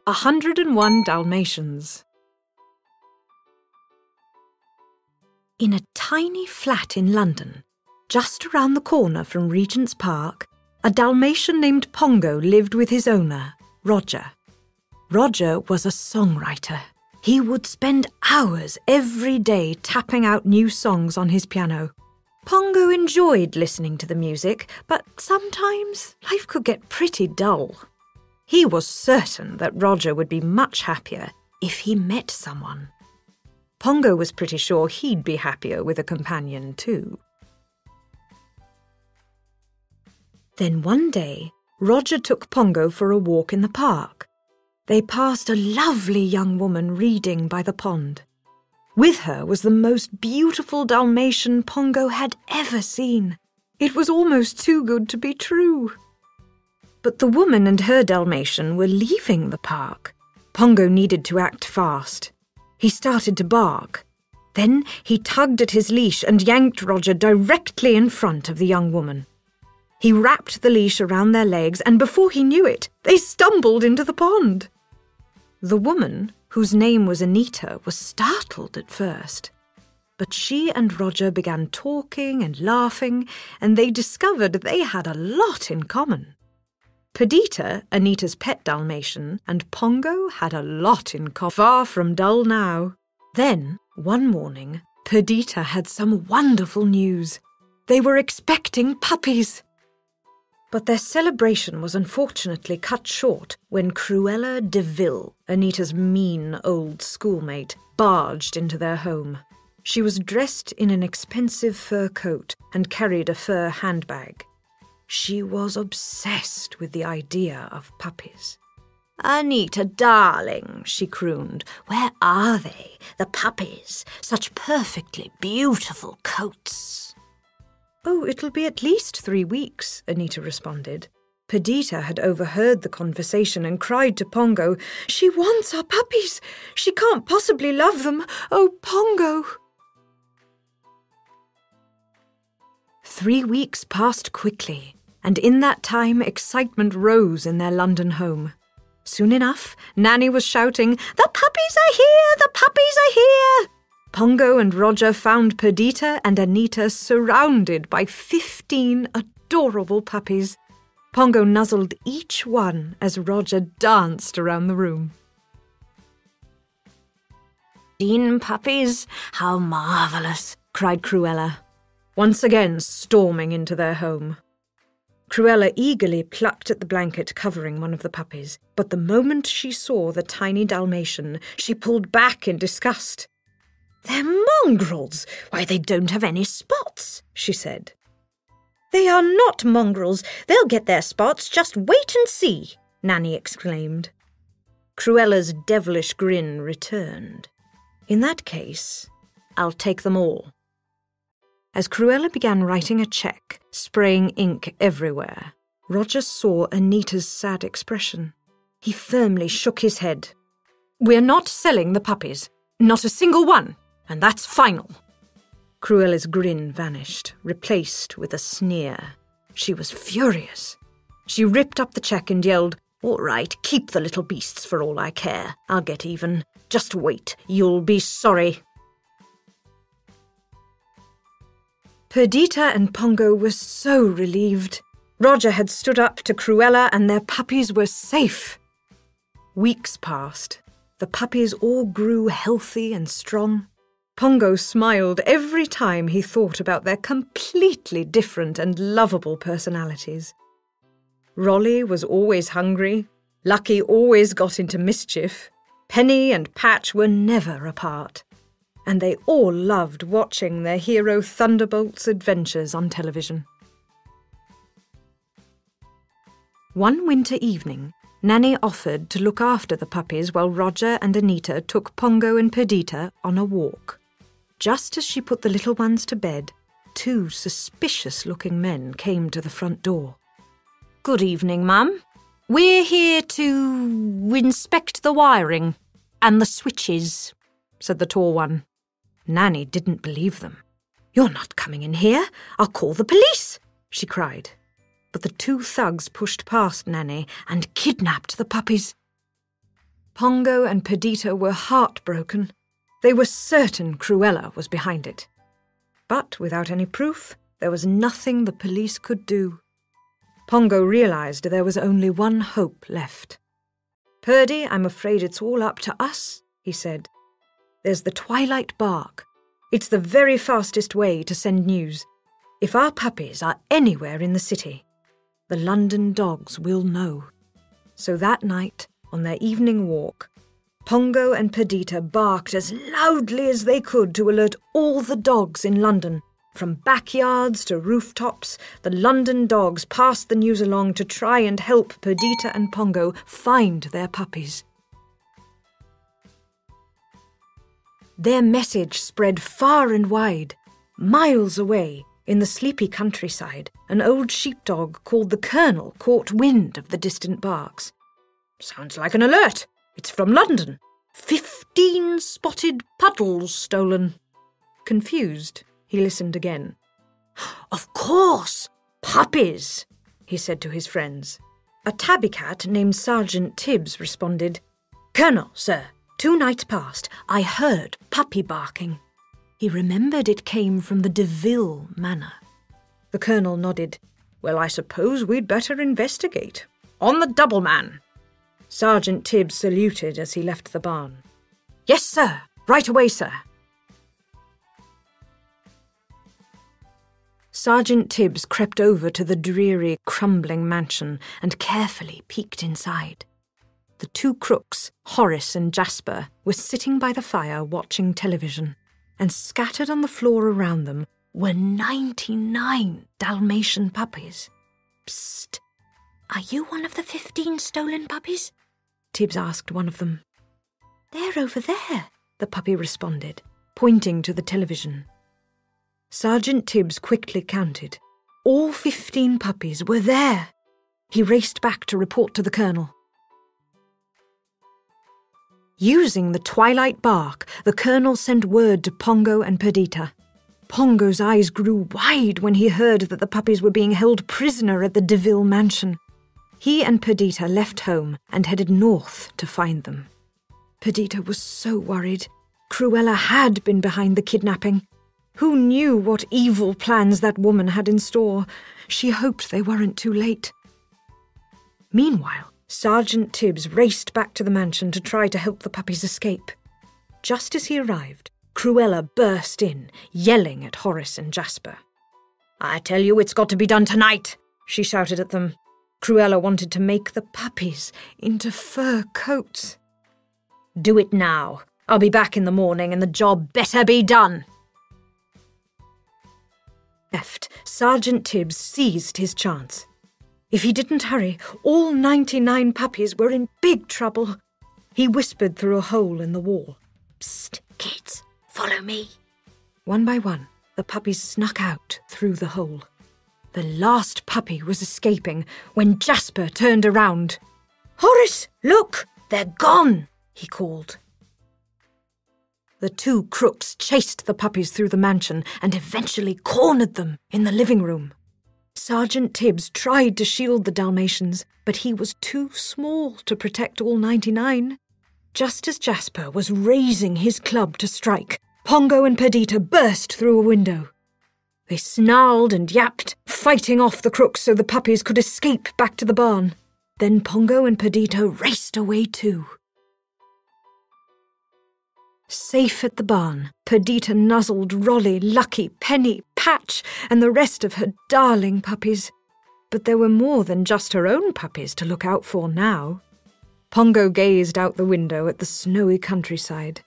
101 Dalmatians. In a tiny flat in London, just around the corner from Regent's Park, a Dalmatian named Pongo lived with his owner, Roger. Roger was a songwriter. He would spend hours every day tapping out new songs on his piano. Pongo enjoyed listening to the music, but sometimes life could get pretty dull. He was certain that Roger would be much happier if he met someone. Pongo was pretty sure he'd be happier with a companion too. Then one day, Roger took Pongo for a walk in the park. They passed a lovely young woman reading by the pond. With her was the most beautiful Dalmatian Pongo had ever seen. It was almost too good to be true. But the woman and her Dalmatian were leaving the park. Pongo needed to act fast. He started to bark. Then he tugged at his leash and yanked Roger directly in front of the young woman. He wrapped the leash around their legs, and before he knew it, they stumbled into the pond. The woman, whose name was Anita, was startled at first. But she and Roger began talking and laughing, and they discovered they had a lot in common. Perdita, Anita's pet Dalmatian, and Pongo had a lot in common. Far from dull now. Then, one morning, Perdita had some wonderful news. They were expecting puppies. But their celebration was unfortunately cut short when Cruella de Vil, Anita's mean old schoolmate, barged into their home. She was dressed in an expensive fur coat and carried a fur handbag. She was obsessed with the idea of puppies. "Anita, darling," she crooned, "where are they, the puppies? Such perfectly beautiful coats." "Oh, it'll be at least 3 weeks," Anita responded. Perdita had overheard the conversation and cried to Pongo, "She wants our puppies! She can't possibly love them! Oh, Pongo!" 3 weeks passed quickly, and in that time excitement rose in their London home. Soon enough, Nanny was shouting, "The puppies are here! The puppies are here!" Pongo and Roger found Perdita and Anita surrounded by 15 adorable puppies. Pongo nuzzled each one as Roger danced around the room. "15 puppies? How marvellous!" cried Cruella, once again storming into their home. Cruella eagerly plucked at the blanket covering one of the puppies, but the moment she saw the tiny Dalmatian, she pulled back in disgust. "They're mongrels! Why, they don't have any spots," she said. "They are not mongrels. They'll get their spots. Just wait and see," Nanny exclaimed. Cruella's devilish grin returned. "In that case, I'll take them all." As Cruella began writing a cheque, spraying ink everywhere, Roger saw Anita's sad expression. He firmly shook his head. "We're not selling the puppies. Not a single one. And that's final." Cruella's grin vanished, replaced with a sneer. She was furious. She ripped up the cheque and yelled, "All right, keep the little beasts for all I care. I'll get even. Just wait, you'll be sorry." Perdita and Pongo were so relieved. Roger had stood up to Cruella and their puppies were safe. Weeks passed. The puppies all grew healthy and strong. Pongo smiled every time he thought about their completely different and lovable personalities. Rolly was always hungry. Lucky always got into mischief. Penny and Patch were never apart. And they all loved watching their hero Thunderbolt's adventures on television. One winter evening, Nanny offered to look after the puppies while Roger and Anita took Pongo and Perdita on a walk. Just as she put the little ones to bed, 2 suspicious-looking men came to the front door. "Good evening, Mum. We're here to inspect the wiring and the switches," said the tall one. Nanny didn't believe them. "You're not coming in here. I'll call the police," she cried. But the 2 thugs pushed past Nanny and kidnapped the puppies. Pongo and Perdita were heartbroken. They were certain Cruella was behind it. But without any proof, there was nothing the police could do. Pongo realized there was only one hope left. "Purdy, I'm afraid it's all up to us," he said. "There's the Twilight Bark. It's the very fastest way to send news. If our puppies are anywhere in the city, the London dogs will know." So that night, on their evening walk, Pongo and Perdita barked as loudly as they could to alert all the dogs in London. From backyards to rooftops, the London dogs passed the news along to try and help Perdita and Pongo find their puppies. Their message spread far and wide. Miles away, in the sleepy countryside, an old sheepdog called the Colonel caught wind of the distant barks. "Sounds like an alert. It's from London. 15 spotted puddles stolen." Confused, he listened again. "Of course! Puppies!" he said to his friends. A tabby cat named Sergeant Tibbs responded, "Colonel, sir, 2 nights past, I heard puppy barking." He remembered it came from the DeVille manor. The Colonel nodded. "Well, I suppose we'd better investigate. On the double, man!" Sergeant Tibbs saluted as he left the barn. "Yes, sir. Right away, sir." Sergeant Tibbs crept over to the dreary, crumbling mansion and carefully peeked inside. The 2 crooks, Horace and Jasper, were sitting by the fire watching television, and scattered on the floor around them were 99 Dalmatian puppies. "Psst! Are you one of the 15 stolen puppies?" Tibbs asked one of them. "They're over there," the puppy responded, pointing to the television. Sergeant Tibbs quickly counted. All 15 puppies were there. He raced back to report to the Colonel. Using the Twilight Bark, the Colonel sent word to Pongo and Perdita. Pongo's eyes grew wide when he heard that the puppies were being held prisoner at the DeVille mansion. He and Perdita left home and headed north to find them. Perdita was so worried. Cruella had been behind the kidnapping. Who knew what evil plans that woman had in store? She hoped they weren't too late. Meanwhile, Sergeant Tibbs raced back to the mansion to try to help the puppies escape. Just as he arrived, Cruella burst in, yelling at Horace and Jasper. "I tell you it's got to be done tonight," she shouted at them. Cruella wanted to make the puppies into fur coats. "Do it now. I'll be back in the morning and the job better be done." Left, Sergeant Tibbs seized his chance. If he didn't hurry, all 99 puppies were in big trouble. He whispered through a hole in the wall. "Psst, kids, follow me." One by one, the puppies snuck out through the hole. The last puppy was escaping when Jasper turned around. "Horace, look! They're gone!" he called. The 2 crooks chased the puppies through the mansion and eventually cornered them in the living room. Sergeant Tibbs tried to shield the Dalmatians, but he was too small to protect all 99. Just as Jasper was raising his club to strike, Pongo and Perdita burst through a window. They snarled and yapped, fighting off the crooks so the puppies could escape back to the barn. Then Pongo and Perdita raced away too. Safe at the barn, Perdita nuzzled Rolly, Lucky, Penny, Patch, and the rest of her darling puppies. But there were more than just her own puppies to look out for now. Pongo gazed out the window at the snowy countryside.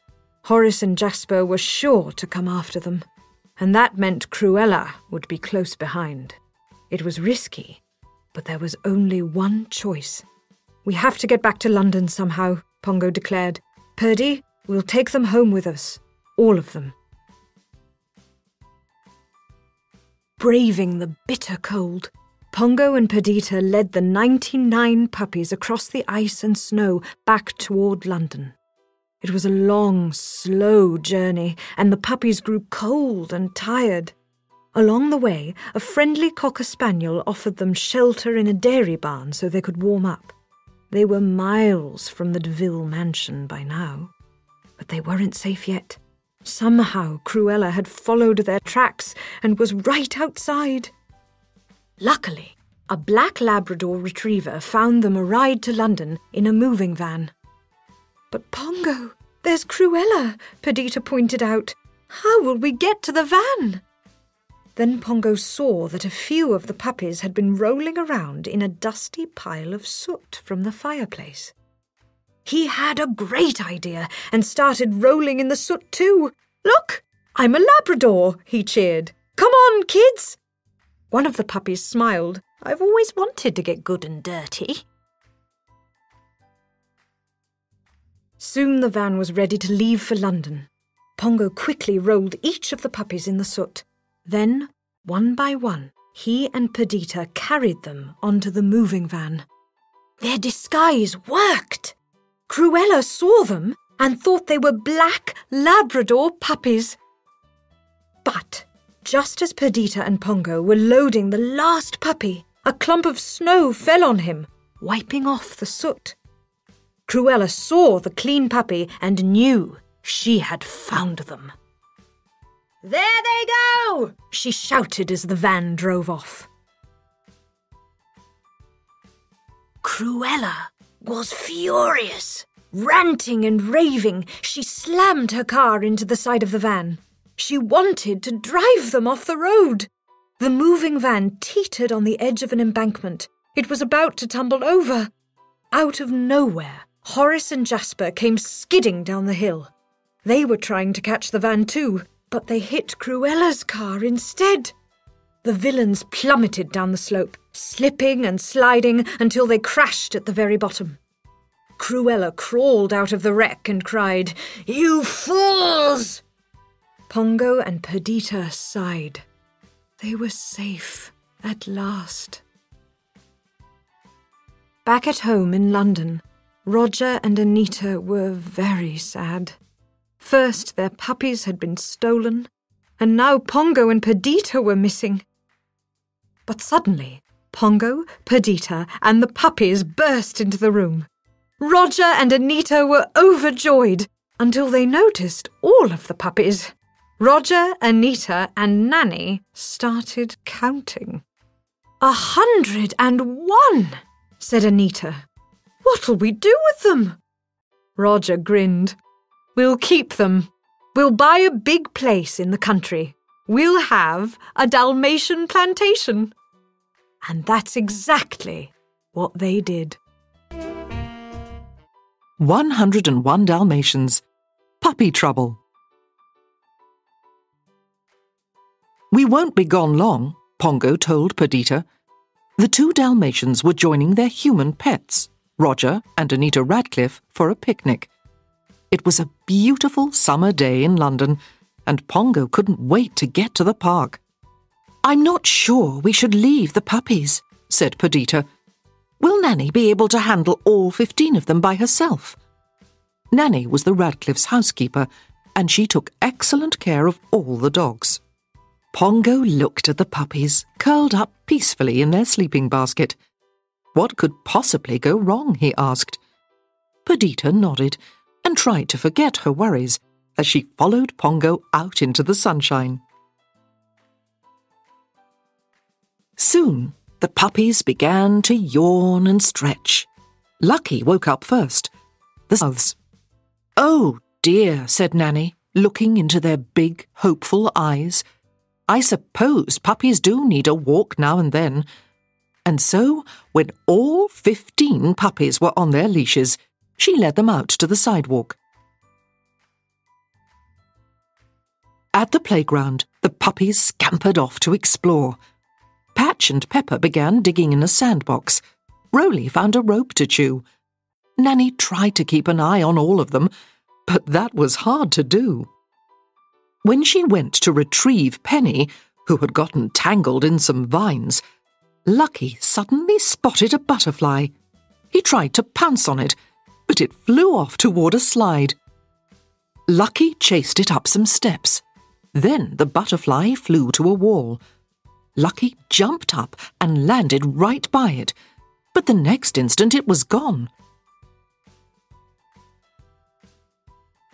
Horace and Jasper were sure to come after them, and that meant Cruella would be close behind. It was risky, but there was only one choice. "We have to get back to London somehow," Pongo declared. "Purdy, we'll take them home with us. All of them." Braving the bitter cold, Pongo and Perdita led the 99 puppies across the ice and snow back toward London. It was a long, slow journey, and the puppies grew cold and tired. Along the way, a friendly cocker spaniel offered them shelter in a dairy barn so they could warm up. They were miles from the Deville mansion by now. But they weren't safe yet. Somehow Cruella had followed their tracks and was right outside. Luckily, a black Labrador retriever found them a ride to London in a moving van. "But Pongo, there's Cruella," Perdita pointed out. "How will we get to the van?" Then Pongo saw that a few of the puppies had been rolling around in a dusty pile of soot from the fireplace. He had a great idea and started rolling in the soot too. "Look, I'm a Labrador," he cheered. "Come on, kids." One of the puppies smiled. "I've always wanted to get good and dirty." Soon the van was ready to leave for London. Pongo quickly rolled each of the puppies in the soot. Then, one by one, he and Perdita carried them onto the moving van. Their disguise worked! Cruella saw them and thought they were black Labrador puppies. But just as Perdita and Pongo were loading the last puppy, a clump of snow fell on him, wiping off the soot. Cruella saw the clean puppy and knew she had found them. "There they go!" she shouted as the van drove off. Cruella was furious. Ranting and raving, she slammed her car into the side of the van. She wanted to drive them off the road. The moving van teetered on the edge of an embankment. It was about to tumble over. Out of nowhere, Horace and Jasper came skidding down the hill. They were trying to catch the van too, but they hit Cruella's car instead. The villains plummeted down the slope, slipping and sliding until they crashed at the very bottom. Cruella crawled out of the wreck and cried, "You fools!" Pongo and Perdita sighed. They were safe at last. Back at home in London, Roger and Anita were very sad. First, their puppies had been stolen, and now Pongo and Perdita were missing. But suddenly, Pongo, Perdita, and the puppies burst into the room. Roger and Anita were overjoyed until they noticed all of the puppies. Roger, Anita, and Nanny started counting. 101, said Anita. "What'll we do with them?" Roger grinned. "We'll keep them. We'll buy a big place in the country. We'll have a Dalmatian plantation." And that's exactly what they did. 101 Dalmatians. Puppy trouble. "We won't be gone long," Pongo told Perdita. The 2 Dalmatians were joining their human pets, Roger and Anita Radcliffe, for a picnic. It was a beautiful summer day in London, and Pongo couldn't wait to get to the park. "I'm not sure we should leave the puppies," said Perdita. "Will Nanny be able to handle all 15 of them by herself?" Nanny was the Radcliffe's housekeeper, and she took excellent care of all the dogs. Pongo looked at the puppies, curled up peacefully in their sleeping basket. What could possibly go wrong, he asked. Perdita nodded and tried to forget her worries as she followed Pongo out into the sunshine. Soon, the puppies began to yawn and stretch. Lucky woke up first. The mouths. "Oh, dear," said Nanny, looking into their big, hopeful eyes. "I suppose puppies do need a walk now and then." And so, when all 15 puppies were on their leashes, she led them out to the sidewalk. At the playground, the puppies scampered off to explore. Patch and Pepper began digging in a sandbox. Roly found a rope to chew. Nanny tried to keep an eye on all of them, but that was hard to do. When she went to retrieve Penny, who had gotten tangled in some vines, Lucky suddenly spotted a butterfly. He tried to pounce on it, but it flew off toward a slide. Lucky chased it up some steps. Then the butterfly flew to a wall. Lucky jumped up and landed right by it, but the next instant it was gone,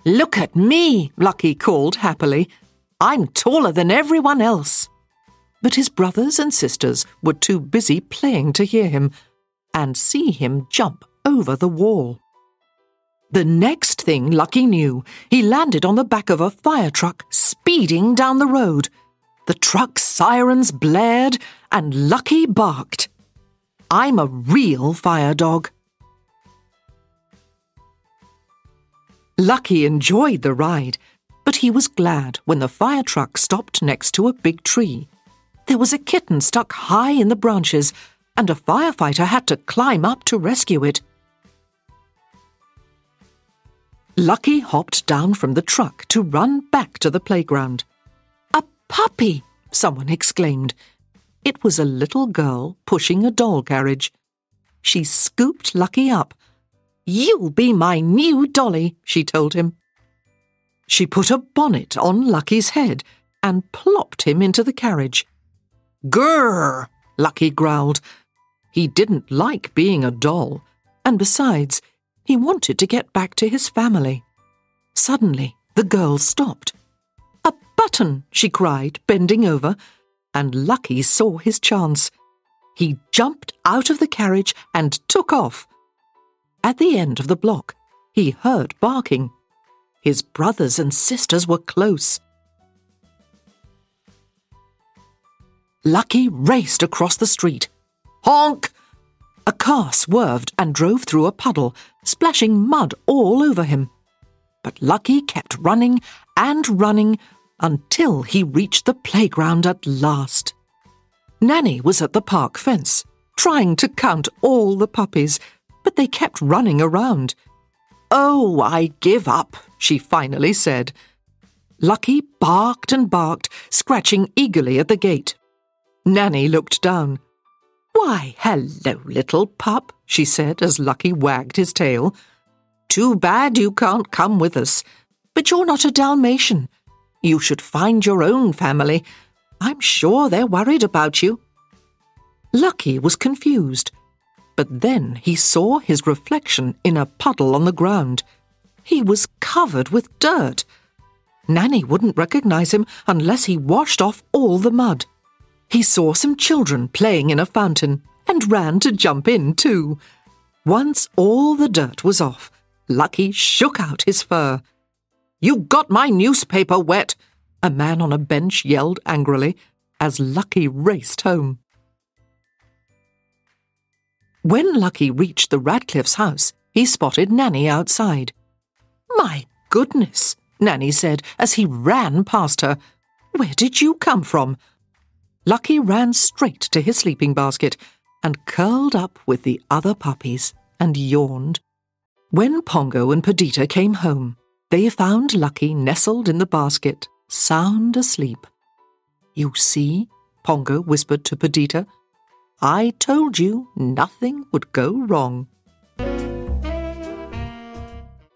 "Look at me," Lucky called happily. "I'm taller than everyone else." But his brothers and sisters were too busy playing to hear him and see him jump over the wall. The next thing Lucky knew, he landed on the back of a fire truck speeding down the road. The truck's sirens blared and Lucky barked. "I'm a real fire dog." Lucky enjoyed the ride, but he was glad when the fire truck stopped next to a big tree. There was a kitten stuck high in the branches, and a firefighter had to climb up to rescue it. Lucky hopped down from the truck to run back to the playground. "A puppy!" someone exclaimed. It was a little girl pushing a doll carriage. She scooped Lucky up. "You'll be my new dolly," she told him. She put a bonnet on Lucky's head and plopped him into the carriage. "Grrr!" Lucky growled. He didn't like being a doll, and besides, he wanted to get back to his family. Suddenly, the girl stopped. "A button!" she cried, bending over, and Lucky saw his chance. He jumped out of the carriage and took off. At the end of the block, he heard barking. His brothers and sisters were close. Lucky raced across the street. Honk! A car swerved and drove through a puddle, splashing mud all over him. But Lucky kept running and running until he reached the playground at last. Nanny was at the park fence, trying to count all the puppies, but they kept running around. "Oh, I give up," she finally said. Lucky barked and barked, scratching eagerly at the gate. Nanny looked down. "Why, hello, little pup," she said as Lucky wagged his tail. "Too bad you can't come with us. But you're not a Dalmatian. You should find your own family. I'm sure they're worried about you." Lucky was confused, but then he saw his reflection in a puddle on the ground. He was covered with dirt. Nanny wouldn't recognize him unless he washed off all the mud. He saw some children playing in a fountain and ran to jump in too. Once all the dirt was off, Lucky shook out his fur. "You got my newspaper wet," a man on a bench yelled angrily as Lucky raced home. When Lucky reached the Radcliffe's house, he spotted Nanny outside. "My goodness," Nanny said as he ran past her. "Where did you come from?" Lucky ran straight to his sleeping basket and curled up with the other puppies and yawned. When Pongo and Perdita came home, they found Lucky nestled in the basket, sound asleep. "You see," Pongo whispered to Perdita, "I told you nothing would go wrong."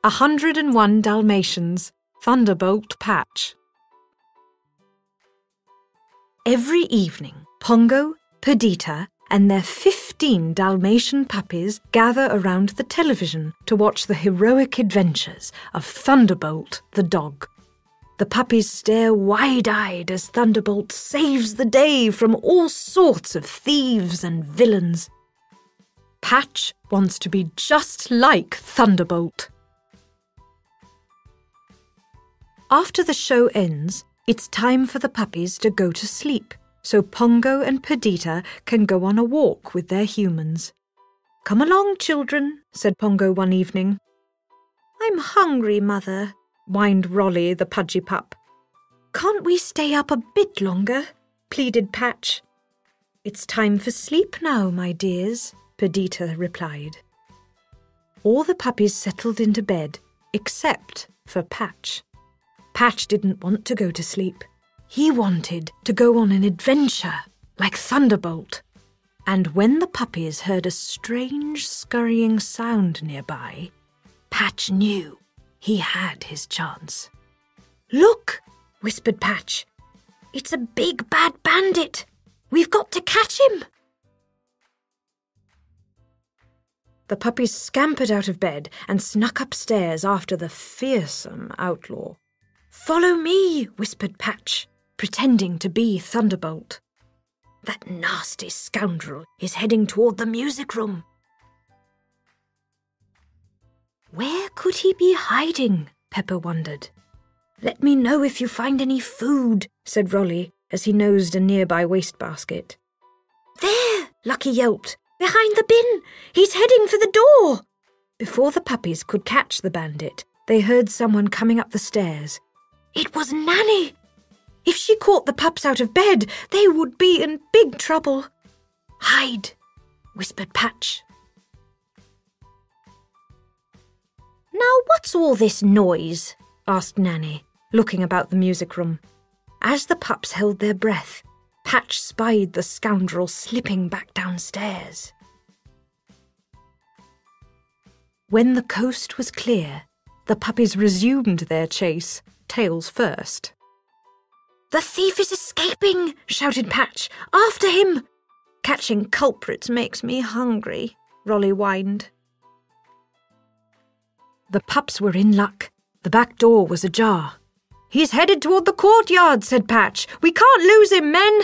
101 Dalmatians, Thunderbolt Patch. Every evening, Pongo, Perdita, and their 15 Dalmatian puppies gather around the television to watch the heroic adventures of Thunderbolt the dog. The puppies stare wide-eyed as Thunderbolt saves the day from all sorts of thieves and villains. Patch wants to be just like Thunderbolt. After the show ends, it's time for the puppies to go to sleep, so Pongo and Perdita can go on a walk with their humans. "Come along, children," said Pongo one evening. "I'm hungry, Mother," whined Rolly, the pudgy pup. "Can't we stay up a bit longer?" pleaded Patch. "It's time for sleep now, my dears," Perdita replied. All the puppies settled into bed, except for Patch. Patch didn't want to go to sleep. He wanted to go on an adventure, like Thunderbolt. And when the puppies heard a strange scurrying sound nearby, Patch knew he had his chance. "Look," whispered Patch. "It's a big bad bandit. We've got to catch him." The puppies scampered out of bed and snuck upstairs after the fearsome outlaw. "Follow me," whispered Patch, pretending to be Thunderbolt. "That nasty scoundrel is heading toward the music room." Where could he be hiding? Pepper wondered. "Let me know if you find any food," said Rolly as he nosed a nearby wastebasket. "There!" Lucky yelped. "Behind the bin! He's heading for the door!" Before the puppies could catch the bandit, they heard someone coming up the stairs. It was Nanny! If she caught the pups out of bed, they would be in big trouble. "Hide," whispered Patch. "Now what's all this noise?" asked Nanny, looking about the music room. As the pups held their breath, Patch spied the scoundrel slipping back downstairs. When the coast was clear, the puppies resumed their chase, tails first. "The thief is escaping!" shouted Patch. "After him!" "Catching culprits makes me hungry," Rolly whined. The pups were in luck. The back door was ajar. "He's headed toward the courtyard," said Patch. "We can't lose him, men!"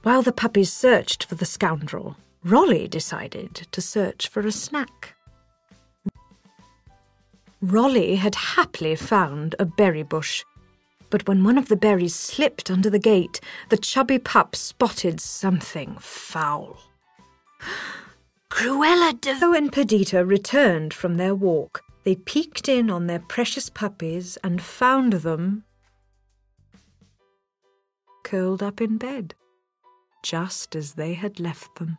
While the puppies searched for the scoundrel, Rolly decided to search for a snack. Rolly had happily found a berry bush, but when one of the berries slipped under the gate, the chubby pup spotted something foul. Cruella de Vil and Perdita returned from their walk. They peeked in on their precious puppies and found them curled up in bed, just as they had left them.